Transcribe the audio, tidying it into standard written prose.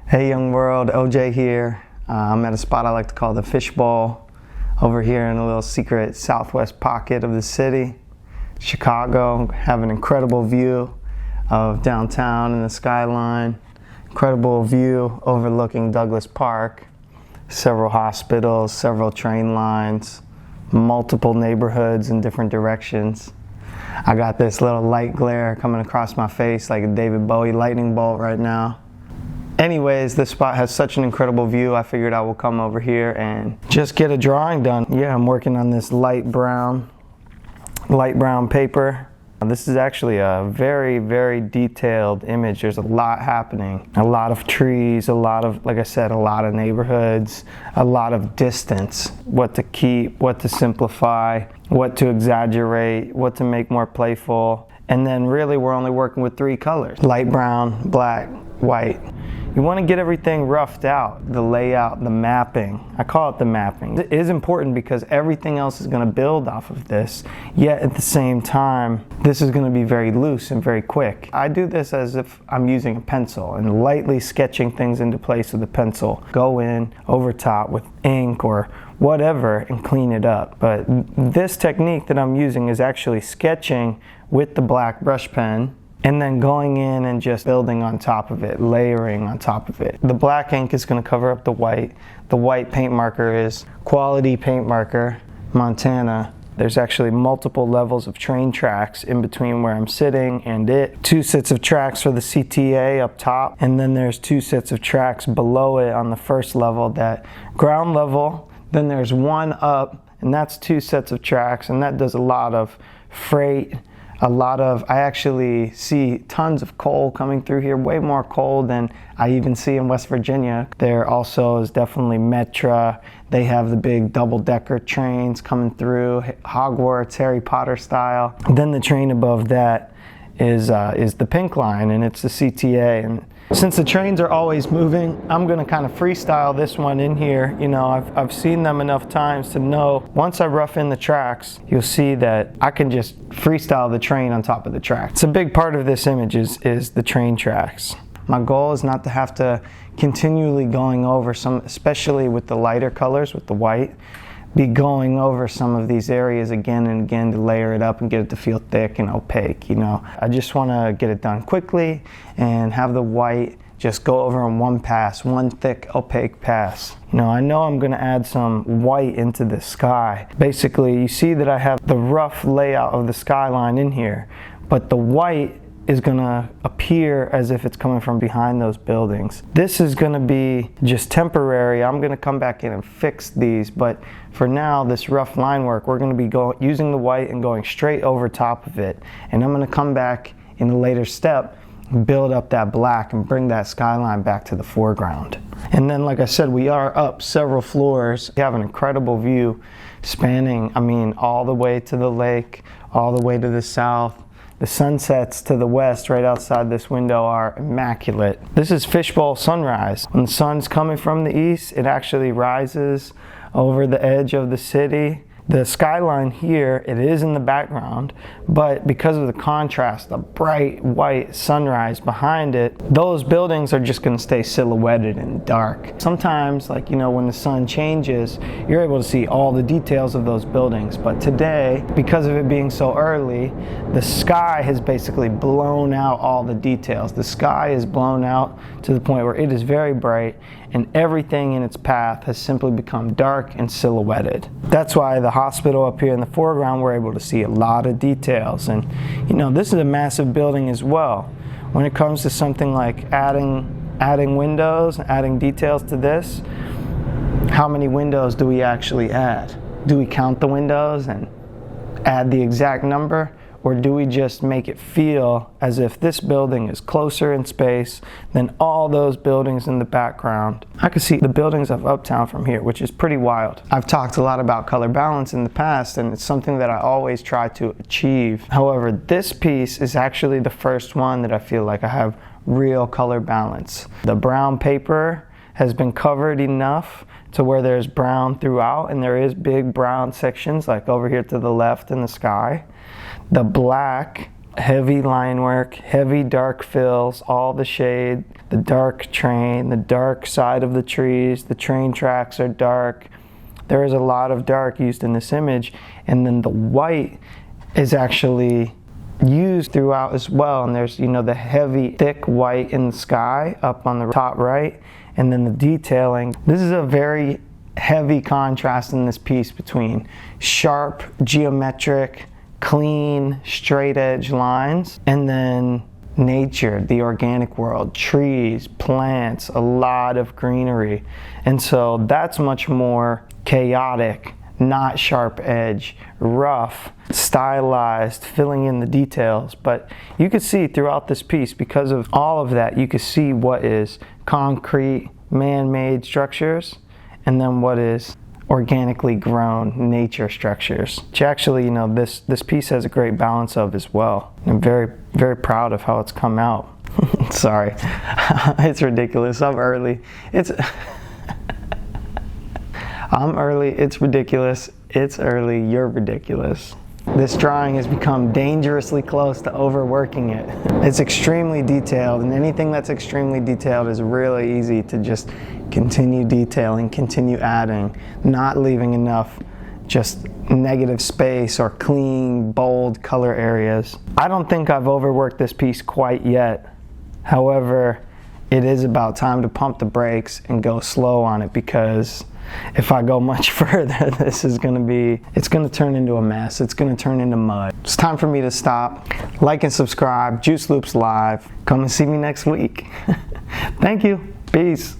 Hey young world, OJ here. I'm at a spot I like to call the Fishbowl, over here in a little secret southwest pocket of the city, Chicago. Have an incredible view of downtown and the skyline, incredible view overlooking Douglas Park, several hospitals, several train lines, multiple neighborhoods in different directions. I got this little light glare coming across my face like a David Bowie lightning bolt right now. Anyways, this spot has such an incredible view, I figured I will come over here and just get a drawing done. Yeah, I'm working on this light brown paper. This is actually a very, very detailed image. There's a lot happening. A lot of trees, a lot of, like I said, a lot of neighborhoods, a lot of distance. What to keep, what to simplify, what to exaggerate, what to make more playful. And then really we're only working with 3 colors: light brown, black, white. You want to get everything roughed out, the layout, the mapping. I call it the mapping. It is important because everything else is going to build off of this, yet at the same time, this is going to be very loose and very quick. I do this as if I'm using a pencil and lightly sketching things into place with a pencil. Go in over top with ink or whatever and clean it up. But this technique that I'm using is actually sketching with the black brush pen and then going in and just building on top of it, layering on top of it. The black ink is going to cover up the white. The white paint marker is Quality Paint Marker, Montana. There's actually multiple levels of train tracks in between where I'm sitting and it. 2 sets of tracks for the CTA up top, and then there's 2 sets of tracks below it on the first level, that ground level. Then there's one up, and that's 2 sets of tracks, and that does a lot of freight. I actually see tons of coal coming through here, way more coal than I even see in West Virginia. There also is definitely Metra. They have the big double-decker trains coming through, Hogwarts, Harry Potter style. Then the train above that is the Pink Line, and it's the CTA. And since the trains are always moving, I'm gonna kind of freestyle this one in here. You know, I've seen them enough times to know once I rough in the tracks, you'll see that I can just freestyle the train on top of the track. It's a big part of this image is the train tracks. My goal is not to have to continually going over some, especially with the lighter colors, with the white, be going over some of these areas again and again to layer it up and get it to feel thick and opaque. You know, I just want to get it done quickly and have the white just go over in one pass, one thick opaque pass. You know I'm going to add some white into the sky. Basically, you see that I have the rough layout of the skyline in here, but the white is going to appear as if it's coming from behind those buildings. This is going to be just temporary. I'm going to come back in and fix these, but for now, this rough line work, we're going to be using the white and going straight over top of it. And I'm going to come back in a later step, build up that black and bring that skyline back to the foreground. And then, like I said, we are up several floors. We have an incredible view spanning, all the way to the lake, all the way to the south. The sunsets to the west right outside this window are immaculate. This is Fishbowl Sunrise. When the sun's coming from the east, it actually rises over the edge of the city. The skyline here, it is in the background, but because of the contrast, the bright white sunrise behind it, those buildings are just going to stay silhouetted and dark. Sometimes, when the sun changes, you're able to see all the details of those buildings, but today, because of it being so early, the sky has basically blown out all the details. The sky is blown out to the point where it is very bright, and everything in its path has simply become dark and silhouetted. That's why the hospital up here in the foreground, we're able to see a lot of details. And this is a massive building as well. When it comes to something like adding windows, adding details to this, how many windows do we actually add? Do we count the windows and add the exact number? Or do we just make it feel as if this building is closer in space than all those buildings in the background? I can see the buildings of Uptown from here, which is pretty wild. I've talked a lot about color balance in the past, and it's something that I always try to achieve. However, this piece is actually the first one that I feel like I have real color balance. The brown paper has been covered enough to where there's brown throughout, and there is big brown sections like over here to the left in the sky. The black heavy line work, heavy dark fills, all the shade, the dark train, the dark side of the trees, the train tracks are dark. There is a lot of dark used in this image, and then the white is actually used throughout as well. And there's, the heavy, thick white in the sky up on the top right, and then the detailing. This is a very heavy contrast in this piece between sharp, geometric, clean, straight edge lines, and then nature, the organic world, trees, plants, a lot of greenery. And so that's much more chaotic, not sharp edge, rough, stylized, filling in the details. But you could see throughout this piece, because of all of that, you could see what is concrete, man-made structures, and then what is organically grown nature structures, which actually, this piece has a great balance of as well. I'm very, very proud of how it's come out. Sorry, it's ridiculous. I'm early. I'm early. It's ridiculous. It's early. You're ridiculous. This drawing has become dangerously close to overworking it. It's extremely detailed, and anything that's extremely detailed is really easy to just continue detailing, continue adding, not leaving enough just negative space or clean, bold color areas. I don't think I've overworked this piece quite yet. However, it is about time to pump the brakes and go slow on it, because if I go much further, it's going to turn into a mess. It's going to turn into mud. It's time for me to stop. Like and subscribe. Juice Loops Live. Come and see me next week. Thank you. Peace.